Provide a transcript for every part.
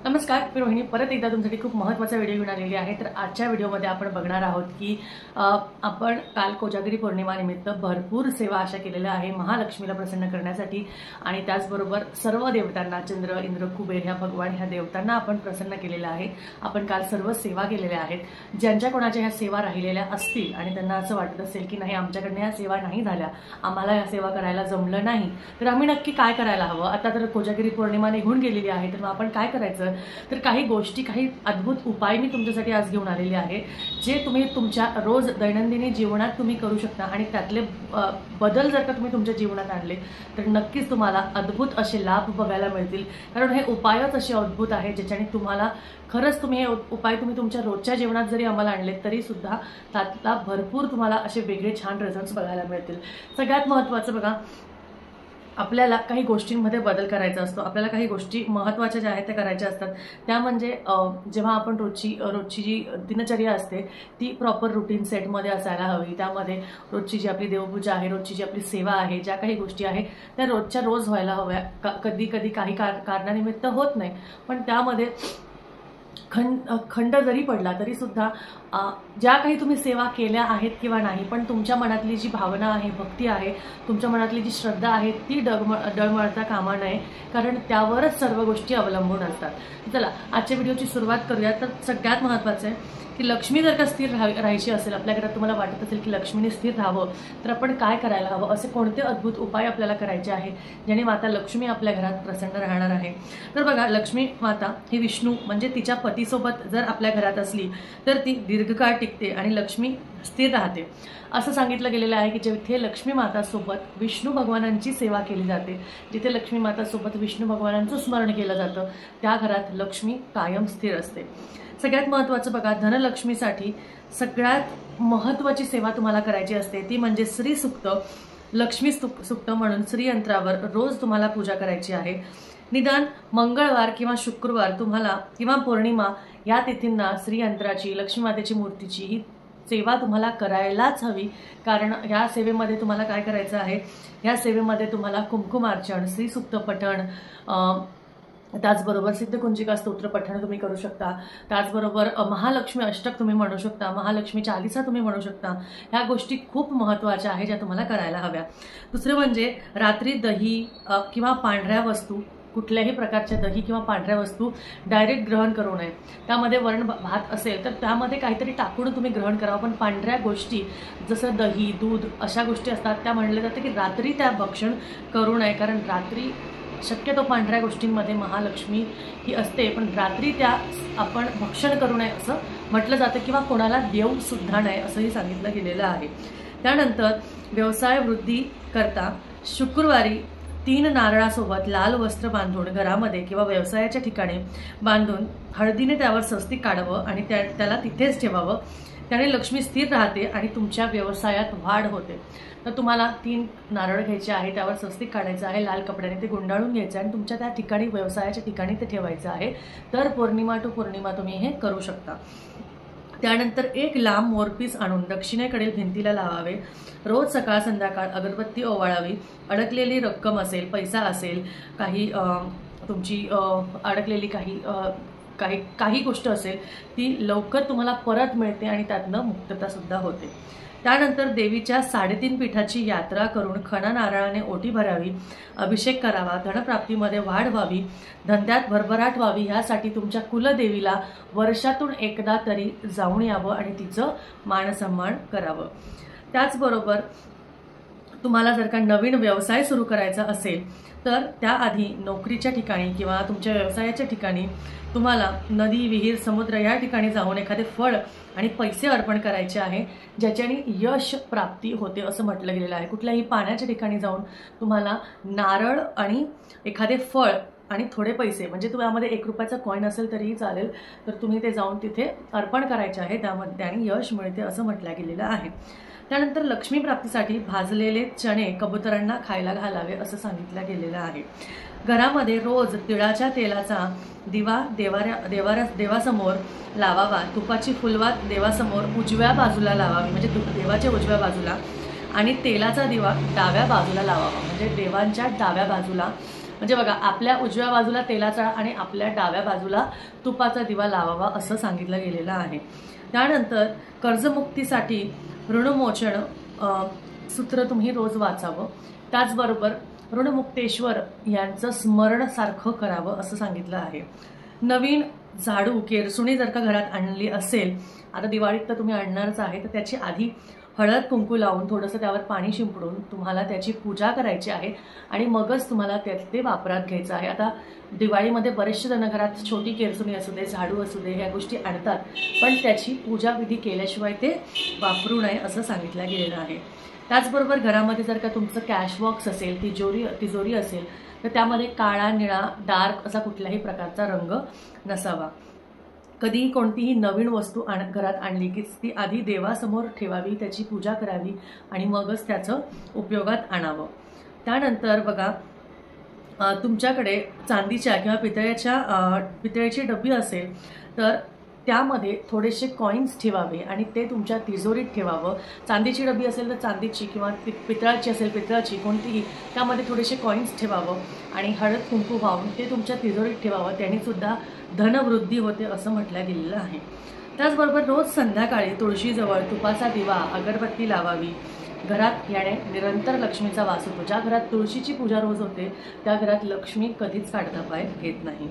नमस्कार, मी रोहिणी परत एकदा तुमच्यासाठी खूप महत्त्वाचा व्हिडिओ घेऊन आलेली आहे। तर आजच्या व्हिडिओमध्ये आपण बघणार आहोत की आपण काल कोजागिरी पौर्णिमा निमित्त भरपूर सेवा अशा केलेल्या आहे महालक्ष्मीला प्रसन्न करण्यासाठी आणि त्याचबरोबर सर्व देवतांना चंद्र, इंद्र, कुबेर ह्या भगवान ह्या देवतांना आपण प्रसन्न केलेलं आहे। आपण काल सर्व सेवा केलेल्या आहेत। ज्यांच्या कोणाच्या ह्या सेवा राहिलेल्या असतील आणि त्यांना असं वाटत असेल की नाही आमच्याकडनं ह्या सेवा नाही झाल्या, आम्हाला ह्या सेवा करायला जमलं नाही, तर आम्ही नक्की काय करायला हवं। आता तर कोजागिरी पौर्णिमा निघून गेलेली आहे, तर आपण काय करायचं, तर काही गोष्टी, काही अद्भुत उपाय मी तुमच्यासाठी आज घेऊन आलेले आहे जे तुम्ही तुमच्या रोज दैनंदिन जीवनात तुम्ही करू शकता आणि त्यातले बदल जर का तुम्ही तुमच्या जीवनात आणले तर नक्कीच तुम्हाला अद्भुत असे लाभ बघायला मिळतील। कारण हे उपायच असे अद्भुत आहे ज्याच्याने तुम्हाला खरंच तुम्ही हे उपाय तुम्ही तुमच्या रोजच्या जीवनात जरी अंमलात आणले तरी सुद्धा त्यातला भरपूर तुम्हाला असे वेगळे छान रिझल्ट्स बघायला मिळतील। सगळ्यात महत्त्वाचं बघा, आपल्याला काही गोष्टींमध्ये बदल करायचा असतो, आपल्याला काही गोष्टी महत्त्वाच्या ज्या आहेत त्या करायच्या असतात। त्या म्हणजे जेव्हा आपण रोजची जी दिनचर्या असते ती प्रॉपर रुटीन सेटमध्ये असायला हवी। त्यामध्ये रोजची जी आपली देवपूजा आहे, रोजची जी आपली सेवा आहे, ज्या काही गोष्टी आहेत त्या रोजच्या रोज व्हायला हव्या। कधी कधी काही कारणानिमित्त होत नाही, पण त्यामध्ये खंड जरी पडला तरी सुद्धा ज्या काही तुम्ही सेवा केल्या आहेत किंवा नाही, पण तुमच्या मनातली जी भावना आहे, भक्ती आहे, तुमच्या मनातली जी श्रद्धा आहे ती डळमळता कामा नये, कारण त्यावरच सर्व गोष्टी अवलंबून असतात। चला आजच्या व्हिडिओची सुरुवात करूया। तर सगळ्यात महत्त्वाचं आहे की लक्ष्मी जर का स्थिर राहायची असेल, आपल्या घरात तुम्हाला वाटत असेल की लक्ष्मीने स्थिर राहावं, तर आपण काय करायला हवं, असे कोणते अद्भुत उपाय आपल्याला करायचे आहे ज्याने माता लक्ष्मी आपल्या घरात प्रसन्न राहणार आहे। तर बघा, लक्ष्मी माता ही विष्णू म्हणजे तिच्या पतीसोबत जर आपल्या घरात असली तर ती दीर्घकाळ टिकते आणि लक्ष्मी स्थिर राहते। असं सांगितलं गेलेलं आहे की जिथे लक्ष्मी मातासोबत विष्णू भगवानांची सेवा केली जाते, जिथे लक्ष्मी मातासोबत विष्णू भगवानांचं स्मरण केलं जातं, त्या घरात लक्ष्मी कायम स्थिर असते। सगळ्यात महत्त्वाचं बघा, धनलक्ष्मीसाठी सगळ्यात महत्त्वाची सेवा तुम्हाला करायची असते ती म्हणजे श्री सूक्त, लक्ष्मी सूक्त म्हणून श्रीयंत्रावर रोज तुम्हाला पूजा करायची आहे। निदान मंगळवार किंवा शुक्रवार तुम्हाला किंवा पौर्णिमा या तिथींना श्रीयंत्राची, लक्ष्मी मातेची मूर्तीची ही सेवा तुम्हाला करायलाच हवी। कारण ह्या सेवेमध्ये तुम्हाला काय करायचं आहे, ह्या सेवेमध्ये तुम्हाला कुंकुमार्चन, श्रीसूक्त पठण, त्याचबरोबर सिद्धकुंजिका स्तोत्र पठण तुम्ही करू शकता, त्याचबरोबर महालक्ष्मी अष्टक तुम्ही म्हणू शकता, महालक्ष्मी चालीसा तुम्ही म्हणू शकता। ह्या गोष्टी खूप महत्त्वाच्या आहेत ज्या तुम्हाला करायला हव्या। दुसरं म्हणजे रात्री दही किंवा पांढऱ्या वस्तू, कुठल्याही प्रकारच्या दही किंवा पांढऱ्या वस्तू डायरेक्ट ग्रहण करू नये। त्यामध्ये वरण भात असेल तर त्यामध्ये काहीतरी टाकून तुम्ही ग्रहण करावं, पण पांढऱ्या गोष्टी जसं दही, दूध अशा गोष्टी असतात त्या म्हणले जाते की रात्री त्या भक्षण करू नये, कारण रात्री शक्यतो पांढऱ्या गोष्टींमध्ये महालक्ष्मी ही असते, पण रात्री त्या आपण भक्षण करू नये असं म्हटलं जातं किंवा कोणाला देऊ सुद्धा नये असंही सांगितलं गेलेलं आहे। त्यानंतर व्यवसाय वृद्धी करता शुक्रवारी 3 नारळासोबत लाल वस्त्र बांधून घरामध्ये किंवा व्यवसायाच्या ठिकाणी बांधून हळदीने त्यावर स्वस्तिक काढावं आणि त्याला तिथेच ठेवावं। त्याने लक्ष्मी स्थिर राहते आणि तुमच्या व्यवसायात वाढ होते। तर तुम्हाला 3 नारळ घ्यायचे आहे, त्यावर स्वस्तिक काढायचं आहे, लाल कपड्याने ते गुंडाळून घ्यायचं आणि तुमच्या त्या ठिकाणी, व्यवसायाच्या ठिकाणी ते ठेवायचं आहे। तर पौर्णिमा टू पौर्णिमा तुम्ही हे करू शकता। त्यानंतर एक लांब मोरपीस आणून दक्षिणेकडील भिंतीला लावावे। रोज सकाळ संध्याकाळ अगरबत्ती ओवाळावी। अडकलेली रक्कम असेल, पैसा असेल, काही तुमची अडकलेली काही गोष्ट असेल ती लवकर तुम्हाला परत मिळते आणि त्यातनं मुक्तता सुद्धा होते। त्यानंतर देवीच्या 3.5 पीठाची यात्रा करून खणा नारळाने ओटी भरावी, अभिषेक करावा, धनप्राप्तीमध्ये वाढ व्हावी, धंद्यात भरभराट व्हावी, ह्यासाठी तुमच्या कुलदेवीला वर्षातून एकदा तरी जाऊन यावं आणि तिचं मानसन्मान करावं। त्याचबरोबर तुम्हाला जर का नवीन व्यवसाय सुरू करायचा असेल तर त्याआधी नोकरीच्या ठिकाणी किंवा तुमच्या व्यवसायाच्या ठिकाणी तुम्हाला नदी, विहीर, समुद्र या ठिकाणी जाऊन एखादे फळ आणि पैसे अर्पण करायचे आहे, ज्याच्याने यश प्राप्ती होते असं म्हटलं गेलेलं आहे। कुठल्याही पाण्याच्या ठिकाणी जाऊन तुम्हाला नारळ आणि एखादे फळ आणि थोडे पैसे, म्हणजे तुम्हाला 1 रुपयाचा कॉईन असेल तरीही चालेल, तर तुम्ही ते जाऊन तिथे अर्पण करायचे आहे, त्यामध्ये आणि यश मिळते असं म्हटलं गेलेलं आहे। त्यानंतर लक्ष्मी प्राप्तीसाठी भाजलेले चणे कबुतरांना खायला घालावे असं सांगितलं गेलेलं आहे। घरामध्ये रोज तिळाच्या तेलाचा दिवा देवासमोर लावावा। तुपाची फुलवात देवासमोर उजव्या बाजूला लावावी, म्हणजे देवाच्या उजव्या बाजूला, आणि तेलाचा दिवा डाव्या बाजूला लावावा, म्हणजे देवांच्या डाव्या बाजूला म्हणजे बघा, आपल्या उजव्या बाजूला तेलाचा आणि आपल्या डाव्या बाजूला तुपाचा दिवा लावावा असं सांगितलं गेलेलं आहे। त्यानंतर कर्जमुक्तीसाठी ऋणमोचन सूत्र तुम्ही रोज वाचावं। त्याचबरोबर ऋणमुक्तेश्वर यांचं स्मरण सारखं करावं असं सांगितलं आहे। नवीन झाडू केरसुणी जर का घरात आणली असेल, आता दिवाळीत तर तुम्ही आणणारच आहे, तर त्याची आधी हळद कुंकू लावून थोडंसं त्यावर पाणी शिंपडून तुम्हाला त्याची पूजा करायची आहे आणि मगच तुम्हाला ते वापरात घ्यायचं आहे। आता दिवाळीमध्ये बरेचसे जण घरात छोटी केरसुणी असू दे, झाडू असू दे, ह्या गोष्टी आणतात, पण त्याची पूजाविधी केल्याशिवाय ते वापरू नये असं सांगितलं गेलेलं आहे। त्याचबरोबर घरामध्ये जर का तुमचं कॅश बॉक्स असेल, तिजोरी असेल, तर त्यामध्ये काळा, निळा, डार्क असा कुठल्याही प्रकारचा रंग नसावा। कधीही कोणतीही नवीन वस्तू घरात आणली की ती आधी देवासमोर ठेवावी, त्याची पूजा करावी आणि मगच त्याचं उपयोगात आणावं। त्यानंतर बघा, तुमच्याकडे चांदीच्या किंवा पितळेची डबी असेल तर त्यामध्ये थोडेसे कॉईन्स ठेवावे आणि ते तुमच्या तिजोरीत ठेवावं। चांदीची डबी असेल तर चांदीची, किंवा पितळाची असेल पितळाची कोणतीही, त्यामध्ये थोडेसे कॉईन्स ठेवावं आणि हळद कुंकू वाहून ते तुमच्या तिजोरीत ठेवावं। त्याने सुद्धा धनवृद्धी होते असं म्हटलं गेलेलं आहे। त्याचबरोबर रोज संध्याकाळी तुळशीजवळ तुपाचा दिवा, अगरबत्ती लावावी। घरात याने निरंतर लक्ष्मीचा वास होतो। ज्या घरात तुळशीची पूजा रोज होते त्या घरात लक्ष्मी कधीच काढता पाय घेत नाही।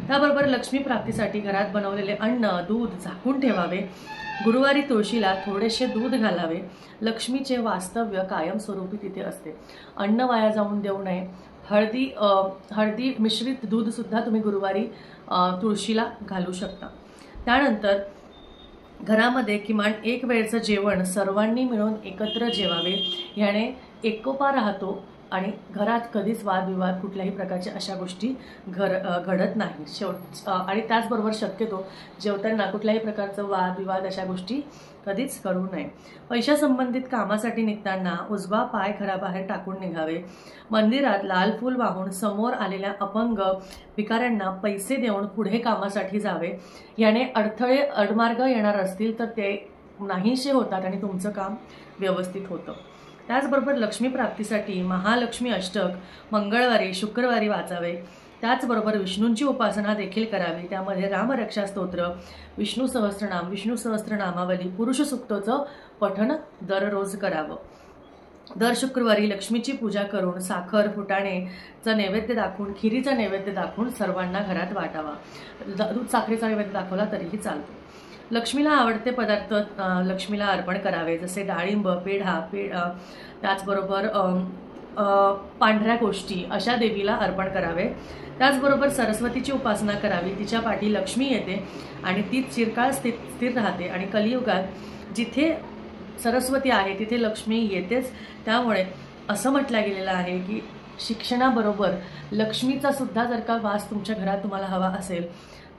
त्याबरोबर लक्ष्मी प्राप्तीसाठी घरात बनवलेले अन्न, दूध झाकून ठेवावे। गुरुवारी तुळशीला थोडेसे दूध घालावे। लक्ष्मीचे वास्तव्य कायमस्वरूपी तिथे असते। अन्न वाया जाऊन देऊ नये। हळदी मिश्रित दूध सुद्धा तुम्ही गुरुवारी तुळशीला घालू शकता। त्यानंतर घरामध्ये किमान एक वेळचं जेवण सर्वांनी मिळून एकत्र जेवावे। याने एकोपा राहतो आणि घरात कधीच वादविवाद कुठल्याही प्रकारच्या अशा गोष्टी घडत नाही। आणि त्याचबरोबर शक्यतो जेवताना कुठल्याही प्रकारचं वादविवाद अशा गोष्टी कधीच करू नये। पैशासंबंधित कामासाठी निघताना उजवा पाय घराबाहेर टाकून निघावे। मंदिरात लाल फूल वाहून समोर आलेल्या अपंग भिकाऱ्यांना पैसे देऊन पुढे कामासाठी जावे। याने अडमार्ग येणार असतील तर ते नाहीसे होतात आणि तुमचं काम व्यवस्थित होतं। त्याचबरोबर लक्ष्मी प्राप्तीसाठी महालक्ष्मी अष्टक मंगळवारी, शुक्रवारी वाचावे। त्याचबरोबर विष्णूंची उपासना देखील करावी। त्यामध्ये रामरक्षा स्तोत्र, विष्णू सहस्त्रनामावली, पुरुष सूक्ताचं पठण दररोज करावं। दर शुक्रवारी लक्ष्मीची पूजा करून साखर, फुटाणेचा नैवेद्य दाखवून, खिरीचा नैवेद्य दाखवून सर्वांना घरात वाटावा। दूध साखरेचा नैवेद्य दाखवला तरीही चालतो। लक्ष्मीला आवडते पदार्थ लक्ष्मीला अर्पण करावे, जसे डाळिंब, पेढा, त्याचबरोबर पांढऱ्या गोष्टी अशा देवीला अर्पण करावे। त्याचबरोबर सरस्वतीची उपासना करावी। तिच्या पाठी लक्ष्मी येते आणि ती चिरकाळ स्थिर राहते आणि कलियुगात जिथे सरस्वती आहे तिथे लक्ष्मी येतेच। त्यामुळे असं म्हटलं गेलेलं आहे की शिक्षणाबरोबर लक्ष्मीचा सुद्धा जर का वास तुमच्या घरात तुम्हाला हवा असेल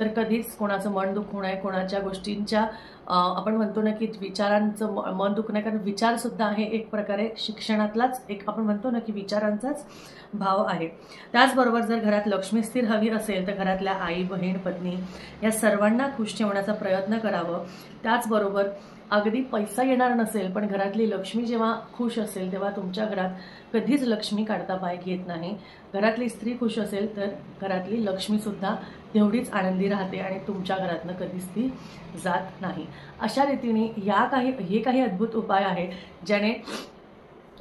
तर कधीच कोणाचं मन दुखू नये, कोणाच्या गोष्टींच्या आपण म्हणतो ना की विचारांचं मन दुखू नये, कारण विचार सुद्धा आहे एक प्रकारे शिक्षणातलाच एक आपण म्हणतो ना की विचारांचाच भाव आहे। त्याचबरोबर जर घरात लक्ष्मी स्थिर हवी असेल तर घरातल्या आई, बहीण, पत्नी या सर्वांना खुश ठेवण्याचा प्रयत्न करावं। त्याचबरोबर अगदी पैसा येणार नसेल पण घरातली लक्ष्मी जेव्हा खुश असेल तेव्हा तुमच्या घरात कधीच लक्ष्मी काढता पाय घेत नाही। घरातली स्त्री खुश असेल तर घरातली लक्ष्मी सुद्धा तेवढीच आनंदी राहते आणि तुमच्या घरातनं कधीच ती जात नाही। अशा रीतीने हे काही अद्भुत उपाय आहेत ज्याने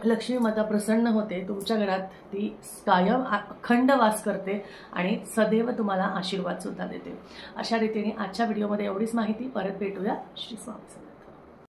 लक्ष्मी माता प्रसन्न होते, तुमच्या घरात ती कायम अखंड वास करते आणि सदैव तुम्हाला आशीर्वाद सुद्धा देते। अशा रीतीने आजच्या व्हिडिओमध्ये एवढीच माहिती। परत भेटूया। श्री स्वामी समर्थ।